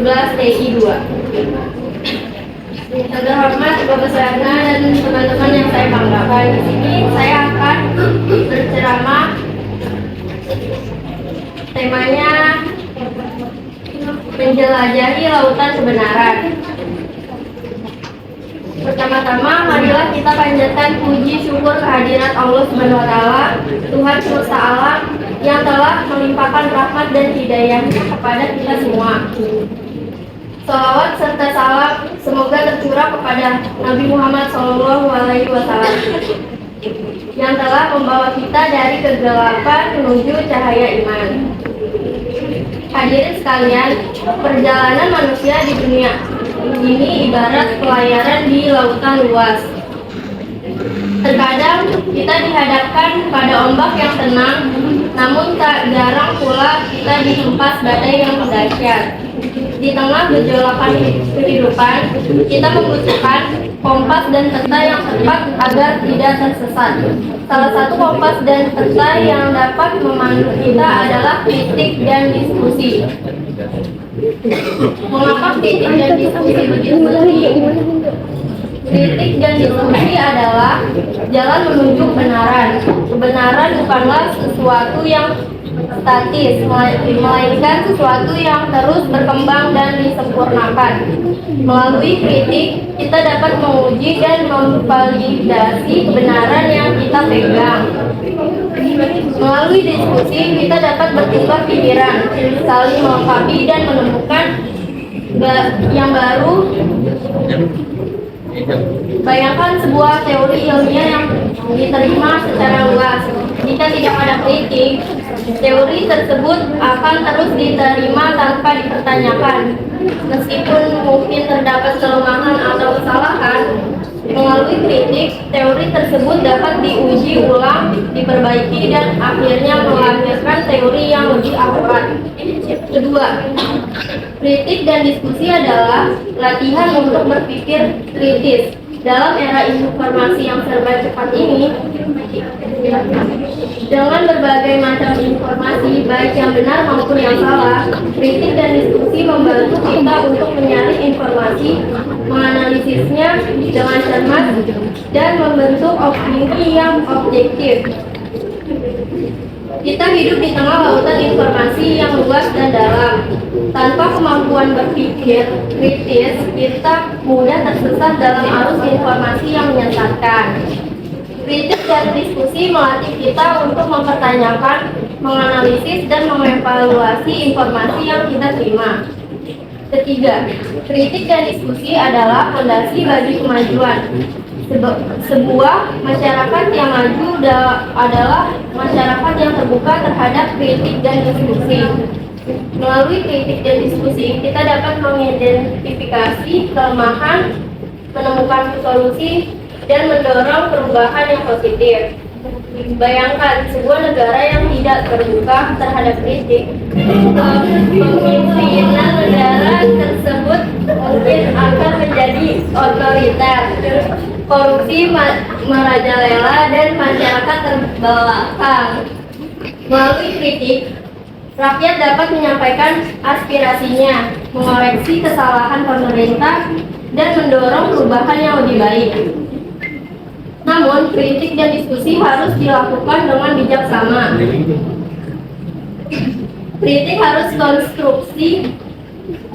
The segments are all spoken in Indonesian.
11 TI 2. Yang terhormat Bapak Sarjana dan teman-teman yang saya banggakan, di sini saya akan berceramah. Temanya menjelajahi lautan kebenaran. Pertama-tama, marilah kita panjatkan puji syukur kehadirat Allah Subhanahu wa Ta'ala, Tuhan semesta alam yang telah melimpahkan rahmat dan hidayahnya kepada kita semua. Salawat serta salam semoga tercurah kepada Nabi Muhammad SAW yang telah membawa kita dari kegelapan menuju cahaya iman. Hadirin sekalian, perjalanan manusia di dunia ini ibarat pelayaran di lautan luas. Terkadang kita dihadapkan pada ombak yang tenang, namun tak jarang pula kita dihempas badai yang dahsyat. Di tengah gejolakan kehidupan, kita membutuhkan kompas dan peta yang tepat agar tidak tersesat. Salah satu kompas dan peta yang dapat memandu kita adalah kritik dan diskusi. Mengapa kritik dan diskusi begitu penting? Kritik dan diskusi adalah jalan menuju kebenaran. Kebenaran bukanlah sesuatu yang statis, melainkan sesuatu yang terus berkembang dan disempurnakan. Melalui kritik, kita dapat menguji dan memvalidasi kebenaran yang kita pegang. Melalui diskusi, kita dapat bertukar pikiran, saling melengkapi dan menemukan yang baru. Bayangkan sebuah teori ilmiah yang diterima secara luas. Jika tidak ada kritik, teori tersebut akan terus diterima tanpa dipertanyakan. Meskipun mungkin terdapat kelemahan atau kesalahan, melalui kritik, teori tersebut dapat diuji ulang, diperbaiki, dan akhirnya melahirkan teori yang lebih akurat. Kedua, kritik dan diskusi adalah latihan untuk berpikir kritis. Dalam era informasi yang serba cepat ini, dengan berbagai macam informasi, baik yang benar maupun yang salah, kritik dan diskusi membantu kita untuk menyaring informasi, menganalisisnya dengan cermat, dan membentuk opini yang objektif. Kita hidup di tengah lautan informasi yang luas dan dalam. Tanpa kemampuan berpikir kritis, kita mudah tersesat dalam arus informasi yang menyesatkan. Kritik dan diskusi melatih kita untuk mempertanyakan, menganalisis, dan mengevaluasi informasi yang kita terima. Ketiga, kritik dan diskusi adalah fondasi bagi kemajuan. Sebuah masyarakat yang maju adalah masyarakat yang terbuka terhadap kritik dan diskusi. Melalui kritik dan diskusi, kita dapat mengidentifikasi kelemahan, menemukan solusi, dan mendorong perubahan yang positif. Bayangkan sebuah negara yang tidak terbuka terhadap kritik, kepemimpinan negara tersebut mungkin akan menjadi otoriter, korupsi merajalela, dan masyarakat terbelakang. Melalui kritik, rakyat dapat menyampaikan aspirasinya, mengoreksi kesalahan pemerintah, dan mendorong perubahan yang lebih baik. Namun, kritik dan diskusi harus dilakukan dengan bijaksana. Kritik harus konstruksi.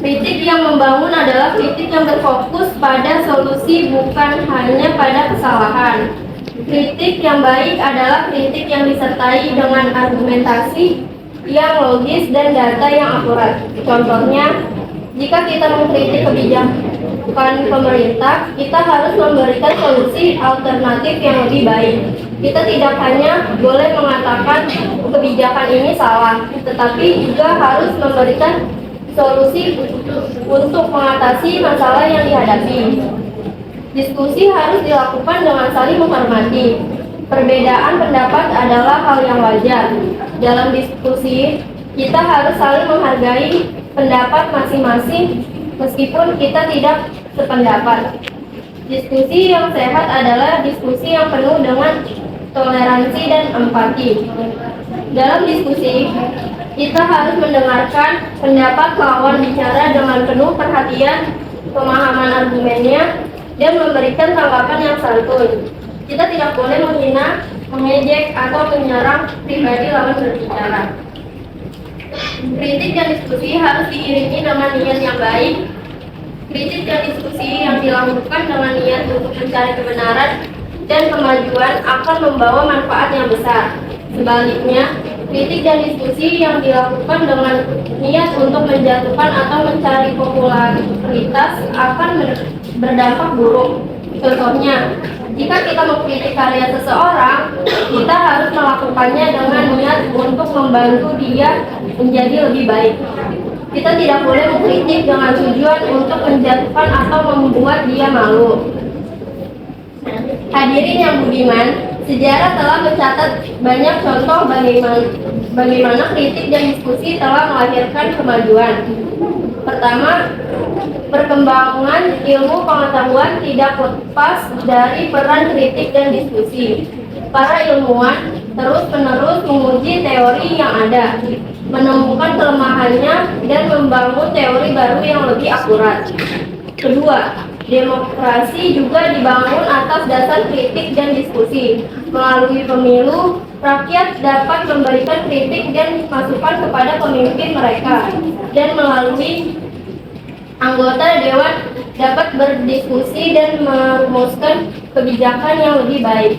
Kritik yang membangun adalah kritik yang berfokus pada solusi, bukan hanya pada kesalahan. Kritik yang baik adalah kritik yang disertai dengan argumentasi yang logis dan data yang akurat. Contohnya, jika kita mengkritik kebijakan pemerintah, kita harus memberikan solusi alternatif yang lebih baik. Kita tidak hanya boleh mengatakan kebijakan ini salah, tetapi juga harus memberikan solusi untuk mengatasi masalah yang dihadapi. Diskusi harus dilakukan dengan saling menghormati. Perbedaan pendapat adalah hal yang wajar. Dalam diskusi, kita harus saling menghargai pendapat masing-masing meskipun kita tidak sependapat. Diskusi yang sehat adalah diskusi yang penuh dengan toleransi dan empati. Dalam diskusi, Kita harus mendengarkan pendapat lawan bicara dengan penuh perhatian, pemahaman argumennya, dan memberikan tanggapan yang santun. Kita tidak boleh menghina, mengejek, atau menyerang pribadi lawan berbicara. Kritik dan diskusi harus diiringi dengan niat yang baik. Kritik dan diskusi yang dilakukan dengan niat untuk mencari kebenaran dan kemajuan akan membawa manfaat yang besar. Sebaliknya, kritik dan diskusi yang dilakukan dengan niat untuk menjatuhkan atau mencari popularitas akan berdampak buruk. Contohnya, jika kita mengkritik karya seseorang, kita harus melakukannya dengan niat untuk membantu dia menjadi lebih baik. Kita tidak boleh mengkritik dengan tujuan untuk menjatuhkan atau membuat dia malu. Hadirin yang budiman, sejarah telah mencatat banyak contoh bagaimana kritik dan diskusi telah melahirkan kemajuan. Pertama, perkembangan ilmu pengetahuan tidak lepas dari peran kritik dan diskusi. Para ilmuwan terus-menerus menguji teori yang ada, menemukan kelemahannya, dan membangun teori baru yang lebih akurat. Kedua, demokrasi juga dibangun atas dasar kritik dan diskusi. Melalui pemilu, rakyat dapat memberikan kritik dan masukan kepada pemimpin mereka, dan melalui anggota dewan dapat berdiskusi dan merumuskan kebijakan yang lebih baik.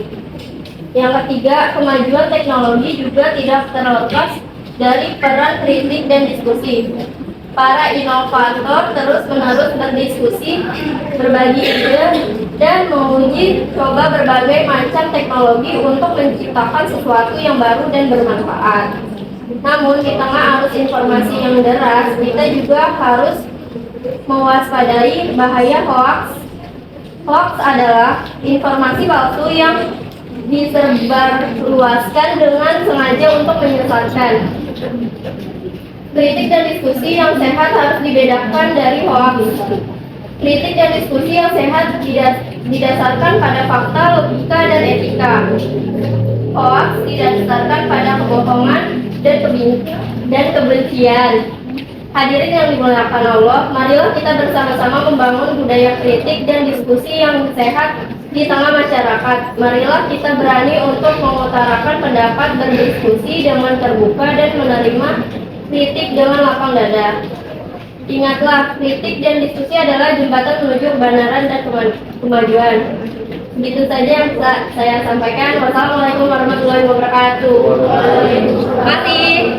Yang ketiga, kemajuan teknologi juga tidak terlepas dari peran kritik dan diskusi. Para inovator terus-menerus berdiskusi, berbagi ide, dan menguji coba berbagai macam teknologi untuk menciptakan sesuatu yang baru dan bermanfaat. Namun, di tengah arus informasi yang deras, kita juga harus mewaspadai bahaya hoax. Hoax adalah informasi palsu yang disebarluaskan dengan sengaja untuk menyesatkan. Kritik dan diskusi yang sehat harus dibedakan dari hoax. Kritik dan diskusi yang sehat didasarkan pada fakta, logika, dan etika. Hoax didasarkan pada kebohongan dan kebencian. Hadirin yang dimuliakan Allah, marilah kita bersama-sama membangun budaya kritik dan diskusi yang sehat di tengah masyarakat. Marilah kita berani untuk mengutarakan pendapat, berdiskusi dengan terbuka, dan menerima kritik dengan lapang dada. Ingatlah, kritik dan diskusi adalah jembatan menuju kebenaran dan kemajuan. Begitu saja yang saya sampaikan. Wassalamualaikum warahmatullahi wabarakatuh. Terima kasih.